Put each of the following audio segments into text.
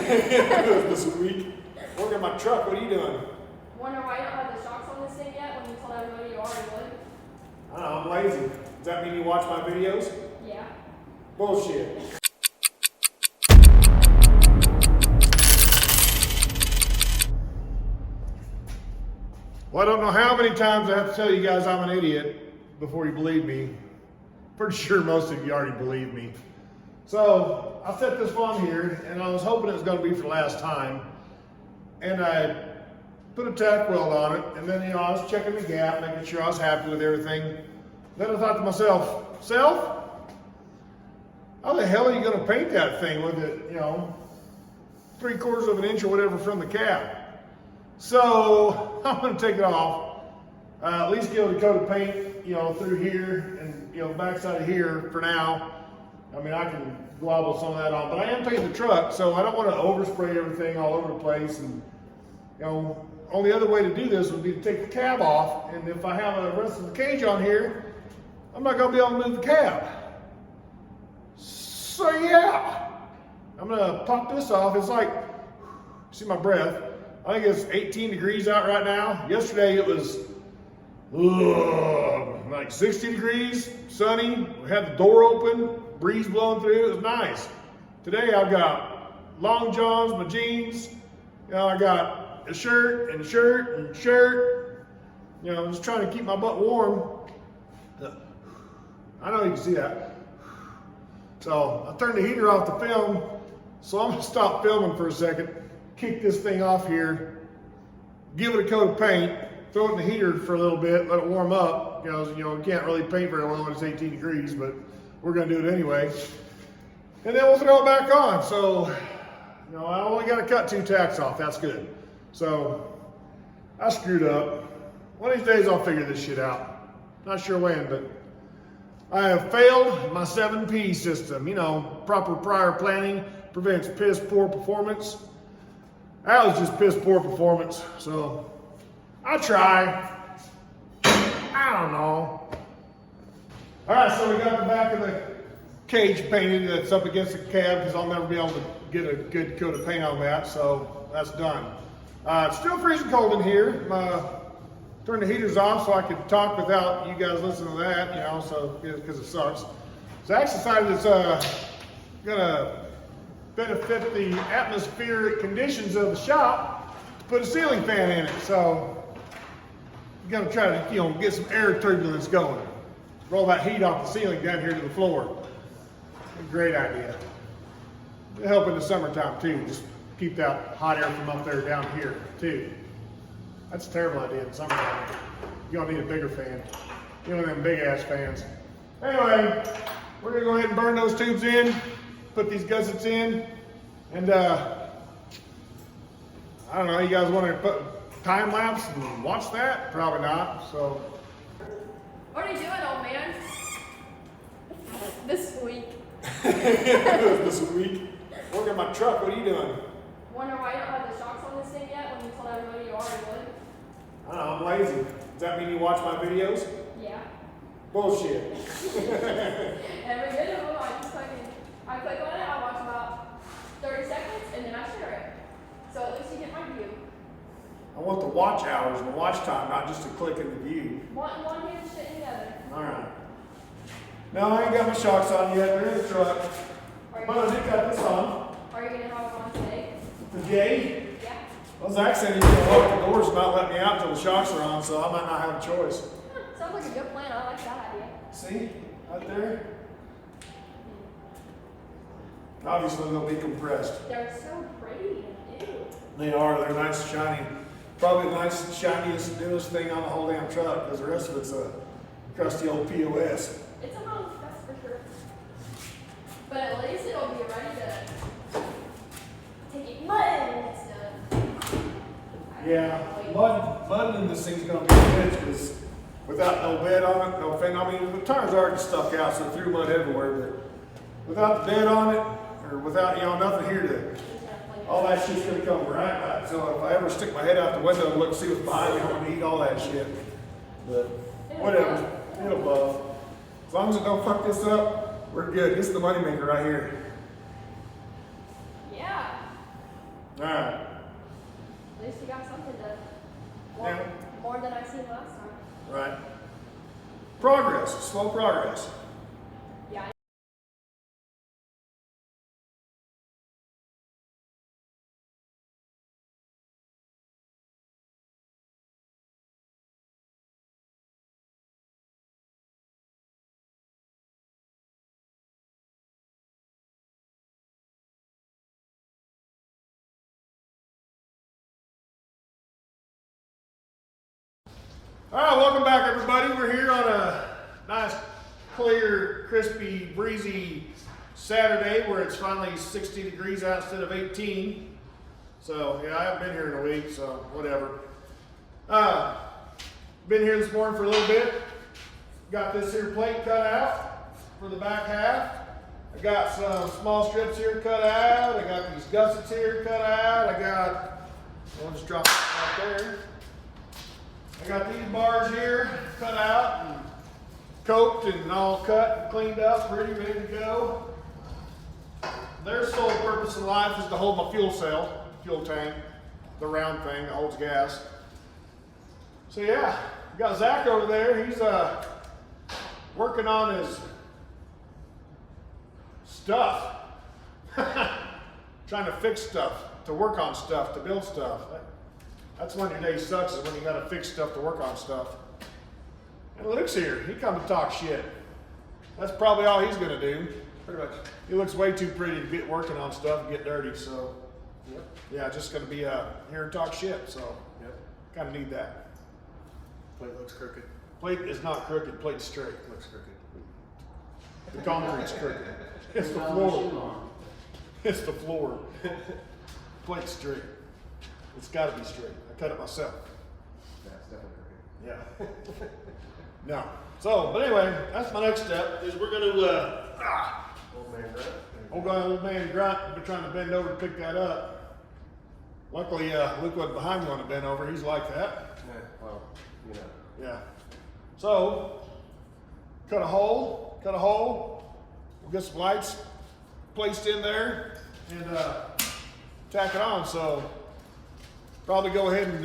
This week. Working on my truck. What are you doing? Wonder why you don't have the shocks on this thing yet when you told everybody you already would? I don't know, I'm lazy. Does that mean you watch my videos? Yeah. Bullshit. Well, I don't know how many times I have to tell you guys I'm an idiot before you believe me. Pretty sure most of you already believe me. So I set this one here, and I was hoping it was going to be for the last time. And I put a tack weld on it, and then I was checking the gap, making sure I was happy with everything. Then I thought to myself, how the hell are you going to paint that thing with it, 3/4 of an inch or whatever from the cab? So I'm going to take it off, at least give it a coat of paint, through here and, backside of here for now. I mean, I can globble some of that on, but I am painting the truck, so I don't want to overspray everything all over the place. And, only other way to do this would be to take the cab off, and if I have the rest of the cage on here, I'm not going to be able to move the cab. So yeah, I'm going to pop this off. It's like, see my breath, I think it's 18 degrees out right now. Yesterday it was like 60 degrees, sunny. We had the door open, breeze blowing through. It was nice. Today I've got long johns, my jeans. I got a shirt and shirt and shirt. Just trying to keep my butt warm. I know you can see that. So I turned the heater off to film. So I'm gonna stop filming for a second, kick this thing off here, give it a coat of paint, throw it in the heater for a little bit, let it warm up. You can't really paint very well when it's 18 degrees, but we're gonna do it anyway. And then we'll throw it back on. So, I only gotta cut 2 tacks off, that's good. So, I screwed up. One of these days I'll figure this shit out. Not sure when, but I have failed my 7P system. Proper prior planning prevents piss poor performance. That was just piss poor performance, so I'll try. I don't know. All right, so we got the back of the cage painted that's up against the cab because I'll never be able to get a good coat of paint on that, so that's done. It's still freezing cold in here. Turn the heaters off so I could talk without you guys listening to that, because it sucks. So I decided it's gonna benefit the atmospheric conditions of the shop to put a ceiling fan in it. So I'm gonna try to, get some air turbulence going. Roll that heat off the ceiling down here to the floor. A great idea. It'll help in the summertime too. Just keep that hot air from up there down here too. That's a terrible idea in summertime. You're gonna need a bigger fan. Them big ass fans. Anyway, we're gonna go ahead and burn those tubes in, put these gussets in, and I don't know, you guys wanna put time lapse and watch that? Probably not, so. What are you doing, old man? This week. This week? Working on my truck, what are you doing? Wonder why you don't have the shocks on this thing yet when you told everybody you already would? I don't know, I'm lazy. Does that mean you watch my videos? Yeah. Bullshit. Every bit of them, I click on it, I watch about 30 seconds, and then I share it. So at least you get my view. I want the watch hours and the watch time, not just a click in the view. One hand shit together. Alright. No, I ain't got my shocks on yet. They're in the truck. But I did got this on. Are you going to have it on today? Today? Yeah. Well, Zach said he's going to lock the doors and not let me out until the shocks are on, so I might not have a choice. Sounds like a good plan. I like that idea. See? Right there? Obviously, they'll be compressed. They're so pretty and new. They are. They're nice and shiny. Probably the nicest, shiniest, newest thing on the whole damn truck, because the rest of it's a crusty old POS. It's a home, that's for sure. But at least it'll be ready to take it mud when it's done. Yeah, mudding this thing's going to be a bitch, because without no bed on it, no thing. I mean, the tires are already stuck out, so threw mud everywhere, but without the bed on it, or without, nothing here to, all that shit's going to come right back. So if I ever stick my head out the window and look see what's behind me, I'm going to eat all that shit. But whatever, it'll buff. As long as it don't fuck this up, we're good. This is the moneymaker right here. Yeah. All right. At least he got something done. Yeah. More than I seen last time. Right. Progress, slow progress. Yeah. All right, welcome back, everybody. We're here on a nice, clear, crispy, breezy Saturday where it's finally 60 degrees out instead of 18. So, yeah, I haven't been here in a week, so whatever. Been here this morning for a little bit. Got this here plate cut out for the back half. I got some small strips here cut out. I got these gussets here cut out. I'll just drop it right there. I got these bars here cut out and coped and all cut and cleaned up, ready to go. Their sole purpose in life is to hold my fuel cell, fuel tank, the round thing that holds gas. So yeah, got Zach over there. He's working on his stuff. Trying to fix stuff, to work on stuff, to build stuff. That's when your day sucks, is when you gotta fix stuff to work on stuff. And Luke's here, he come to talk shit. That's probably all he's gonna do. Pretty much. He looks way too pretty to get working on stuff and get dirty, so. Yep. Yeah, just gonna be here and talk shit, so. Yep. Kinda need that. Plate looks crooked. Plate is not crooked, plate's straight. Looks crooked. The concrete's crooked. It's the floor. It's the floor. Plate's straight. It's gotta be straight. I cut it myself. Yeah, it's definitely crooked. Yeah. No. So, but anyway, that's my next step, is we're gonna, Old man grunt. old man Grunt, been trying to bend over to pick that up. Luckily, Luke wasn't behind me when I bent over. He's like that. Yeah, well, you know. Yeah. So, cut a hole. We'll get some lights placed in there and tack it on. So, probably go ahead and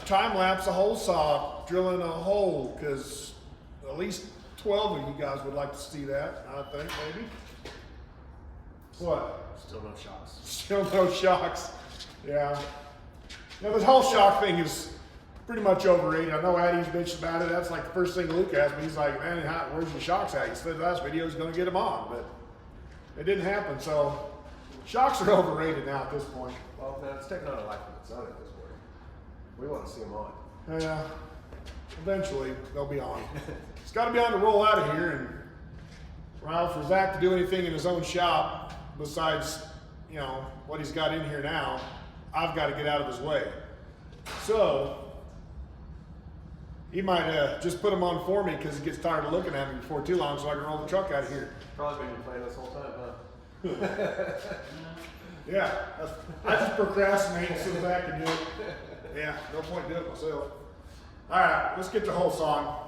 time lapse a hole saw drilling a hole, because at least 12 of you guys would like to see that, I think, maybe. What? Still no shocks. Still no shocks. Yeah. Now, this whole shock thing is pretty much overrated. I know Addie's bitched about it. That's like the first thing Luke asked me. He's like, man, where's your shocks at? He said the last video was going to get them on, but it didn't happen. So, shocks are overrated now at this point. Well, no, it's taking on a life of its own at this point. We want to see them on. Yeah. Eventually, they'll be on. It's got to be on to roll out of here. And, well, for Zach to do anything in his own shop, besides, you know, what he's got in here now, I've got to get out of his way. So, he might just put them on for me because he gets tired of looking at me before too long, so I can roll the truck out of here. Probably been playing this whole time, huh? Yeah, I just procrastinate so Zach can do it. Yeah, no point doing it myself. All right, let's get the whole song.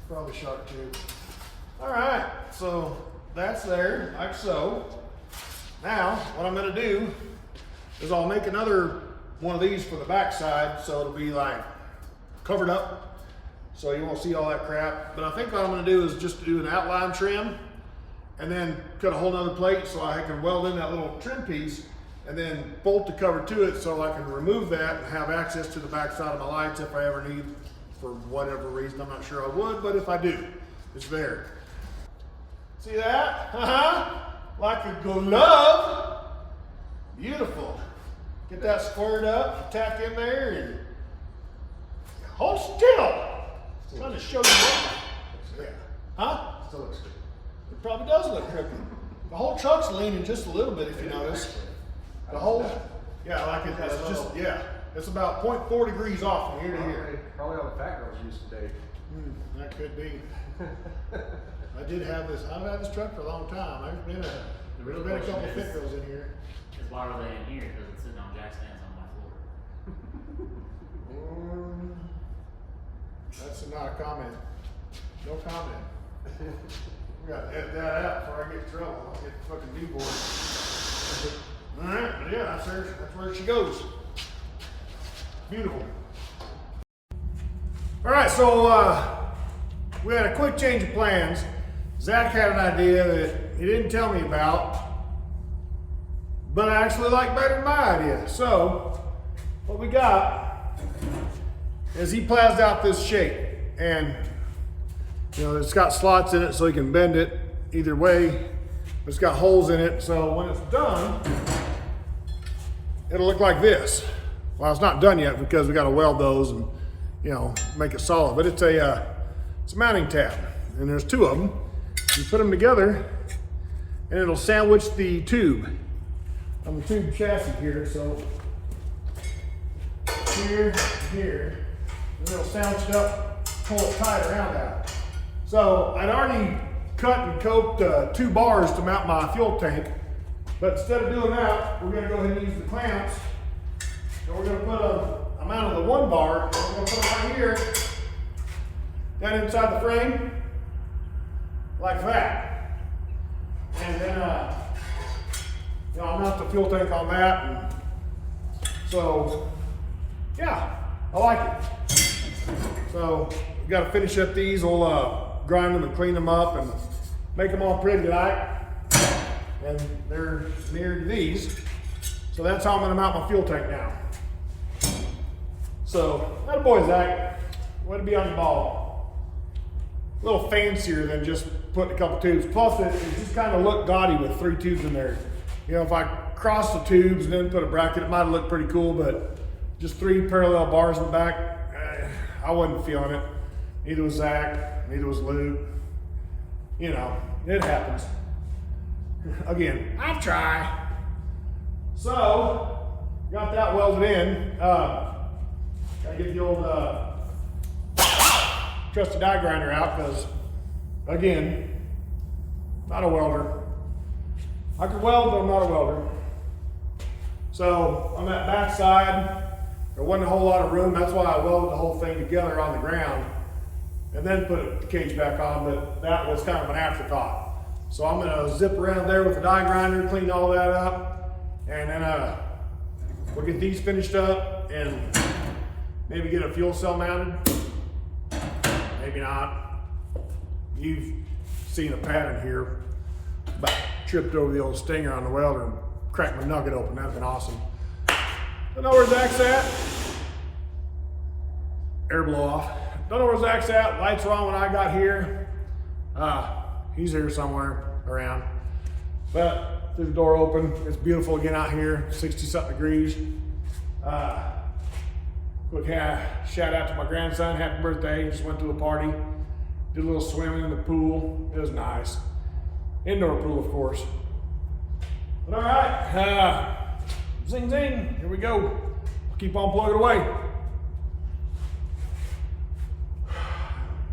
Probably shark too. All right, so that's there, like so. Now, what I'm gonna do is I'll make another one of these for the backside, so it'll be like covered up, so you won't see all that crap. But I think what I'm gonna do is just do an outline trim, and then cut a whole nother plate so I can weld in that little trim piece, and then bolt the cover to it so I can remove that and have access to the backside of my lights if I ever need, for whatever reason. I'm not sure I would, but if I do, it's there. See that? Like a glove. Beautiful. Get that squared up, tack in there, and hold still. Trying to show you. Yeah. Huh? Still looks good. It probably does look crooked. The whole truck's leaning just a little bit, if you notice. The whole, yeah, like it's just, yeah. It's about 0.4 degrees off from here to here. Probably all the fat girls use today. That could be. I've had this truck for a long time. There's been a couple of fit girls in here. Is why are they in here? Because it's sitting on jack stands on my floor. That's not a comment. No comment. We got to edit that out before I get in trouble. I'll get fucking D-board. All right, but yeah, that's where she goes. Beautiful. All right, so we had a quick change of plans. Zach had an idea that he didn't tell me about, but I actually like better than my idea. So what we got is he plazed out this shape, and it's got slots in it so he can bend it either way. It's got holes in it, so when it's done, it'll look like this. Well, it's not done yet because we got to weld those and make it solid. But it's a mounting tab, and there's two of them. You put them together, and it'll sandwich the tube on the tube chassis here. So here, and it'll sandwich it up, pull it tight around that. So I'd already cut and coped 2 bars to mount my fuel tank, but instead of doing that, we're gonna go ahead and use the clamps. So we're gonna put a mount of the 1 bar, and we're gonna put it right here, down inside the frame, like that. And then, I'll mount the fuel tank on that. And so, yeah, I like it. So, we gotta finish up these. We'll grind them and clean them up and make them all pretty light. And they're near to these. So that's how I'm gonna mount my fuel tank now. So, that boy, Zach, way to be on the ball. A little fancier than just putting a couple tubes. Plus, it just kind of looked gaudy with 3 tubes in there. If I crossed the tubes and then put a bracket, it might have looked pretty cool, but just 3 parallel bars in the back, I wasn't feeling it. Neither was Zach, neither was Luke. It happens. Again, I try. So, got that welded in. Gotta get the old trusty die grinder out because, again, not a welder. I could weld, but I'm not a welder. So on that back side, there wasn't a whole lot of room. That's why I welded the whole thing together on the ground and then put the cage back on, but that was kind of an afterthought. So I'm gonna zip around there with the die grinder, clean all that up, and then we'll get these finished up and maybe get a fuel cell mounted. Maybe not. You've seen a pattern here. About tripped over the old stinger on the welder and cracked my nugget open. That'd been awesome. Don't know where Zach's at. Air blow off. Don't know where Zach's at. Lights were on when I got here. He's here somewhere around. But threw the door open. It's beautiful again out here. 60-something degrees. Quick shout out to my grandson. Happy birthday. Just went to a party. Did a little swimming in the pool. It was nice. Indoor pool, of course. But all right. Zing, zing. Here we go. Keep on plugging away.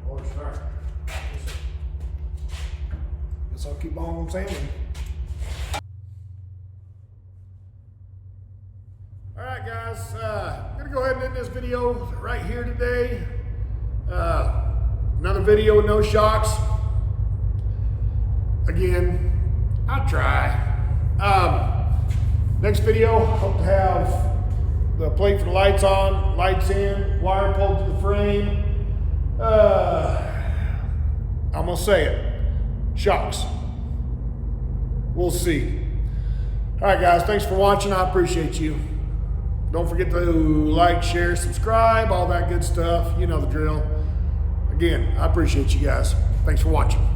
Lord, start. Guess I'll keep on sanding. All right, guys, I'm gonna go ahead and end this video right here today. Another video with no shocks. Again, I try. Next video, hope to have the plate for the lights on, lights in, wire pulled to the frame. I'm gonna say it, shocks. We'll see. All right, guys, thanks for watching. I appreciate you. Don't forget to like, share, subscribe, all that good stuff. You know the drill. Again, I appreciate you guys. Thanks for watching.